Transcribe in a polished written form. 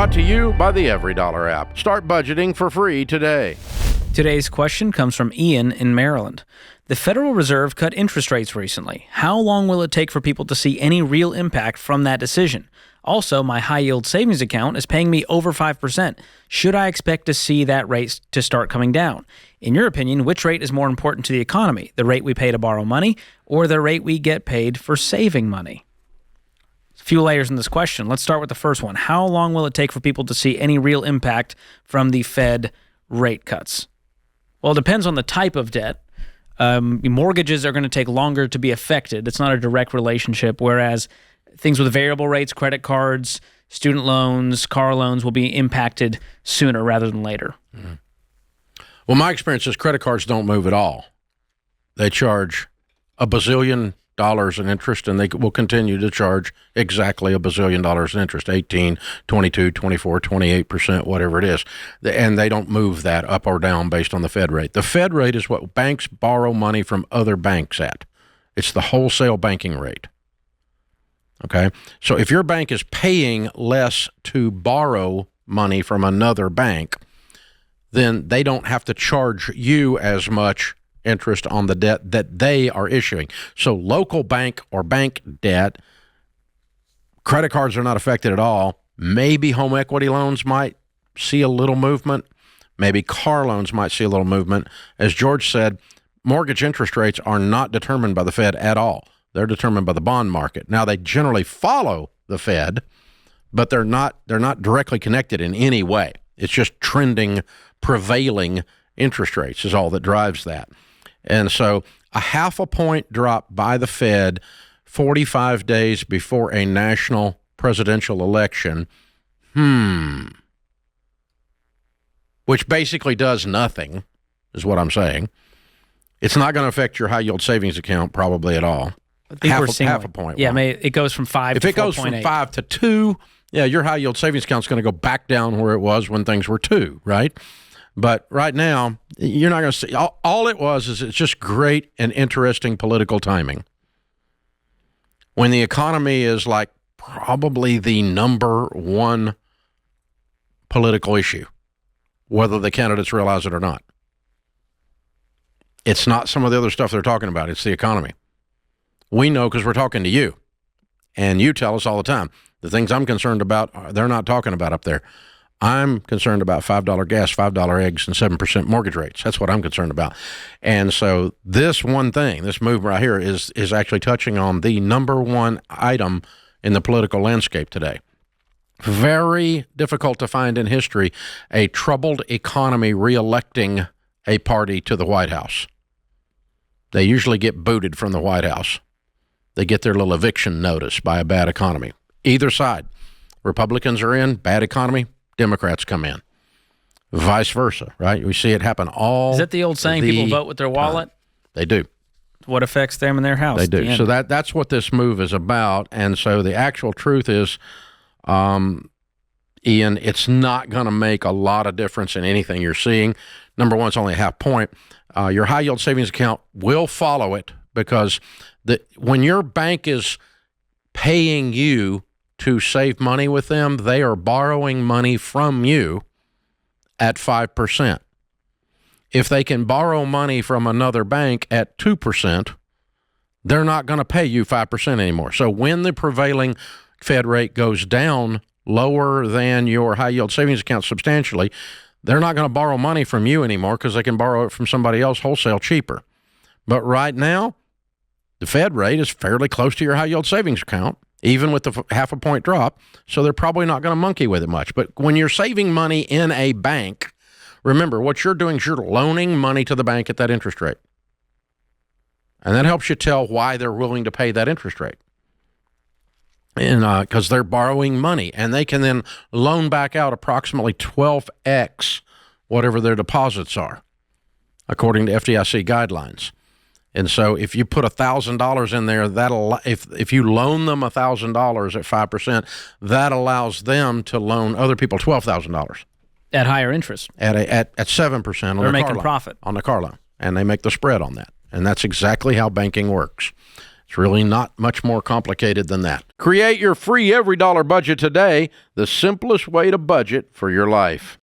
Brought to you by the EveryDollar app. Start budgeting for free today. Today's question comes from Ian in Maryland. The Federal Reserve cut interest rates recently. How long will it take for people to see any real impact from that decision? Also, my high-yield savings account is paying me over 5%. Should I expect to see that rate to start coming down? In your opinion, which rate is more important to the economy, the rate we pay to borrow money or the rate we get paid for saving money? A few layers in this question. Let's start with the first one. How long will it take for people to see any real impact from the Fed rate cuts? Well, it depends on the type of debt. Mortgages are going to take longer to be affected. It's not a direct relationship, whereas things with variable rates, credit cards, student loans, car loans will be impacted sooner rather than later. Mm-hmm. Well, my experience is credit cards don't move at all. They charge $1 bazillion in interest, and they will continue to charge exactly $1 bazillion in interest, 18, 22, 24, 28%, whatever it is. And they don't move that up or down based on the Fed rate. The Fed rate is what banks borrow money from other banks at. It's the wholesale banking rate. Okay? So if your bank is paying less to borrow money from another bank, then they don't have to charge you as much interest on the debt that they are issuing. So local bank or bank debt, credit cards are not affected at all. Maybe home equity loans might see a little movement. Maybe car loans might see a little movement. As George said, mortgage interest rates are not determined by the Fed at all. They're determined by the bond market. Now, they generally follow the Fed, but they're not directly connected in any way. It's just trending, prevailing interest rates is all that drives that. And so a 0.5 point drop by the Fed 45 days before a national presidential election, which basically does nothing, is what I'm saying. It's not going to affect your high-yield savings account probably at all. I think we're seeing 0.5 point. Yeah, it goes from 5 to 4.8. If it goes from 5 to 2, yeah, your high-yield savings account is going to go back down where it was when things were 2, right? But right now, you're not going to see. All it was is it's just great and interesting political timing. When the economy is like probably the number one political issue, whether the candidates realize it or not. It's not some of the other stuff they're talking about. It's the economy. We know because we're talking to you. And you tell us all the time. The things I'm concerned about, they're not talking about up there. I'm concerned about $5 gas, $5 eggs, and 7% mortgage rates. That's what I'm concerned about. And so this one thing, this move right here is actually touching on the number one item in the political landscape today. Very difficult to find in history a troubled economy reelecting a party to the White House. They usually get booted from the White House. They get their little eviction notice by a bad economy. Either side. Republicans are in, bad economy. Democrats come in. Vice versa, right? We see it happen all. Is that the old saying, people vote with their wallet? They do. What affects them and their house? They do. So that's what this move is about. And so the actual truth is, Ian, it's not going to make a lot of difference in anything you're seeing. Number one, it's only a 0.5 point. Your high-yield savings account will follow it because when your bank is paying you to save money with them, they are borrowing money from you at 5%. If they can borrow money from another bank at 2%, they're not going to pay you 5% anymore. So when the prevailing Fed rate goes down lower than your high-yield savings account substantially, they're not going to borrow money from you anymore because they can borrow it from somebody else wholesale cheaper. But right now, the Fed rate is fairly close to your high-yield savings account, even with the 0.5 point drop, so they're probably not going to monkey with it much. But when you're saving money in a bank, remember, what you're doing is you're loaning money to the bank at that interest rate. And that helps you tell why they're willing to pay that interest rate. And because they're borrowing money, and they can then loan back out approximately 12x whatever their deposits are, according to FDIC guidelines. And so if you put $1,000 in there, if you loan them $1,000 at 5%, that allows them to loan other people $12,000 at higher interest at 7% on They're making profit on the car loan, and they make the spread on that. And that's exactly how banking works. It's really not much more complicated than that. Create your free every dollar budget today, the simplest way to budget for your life.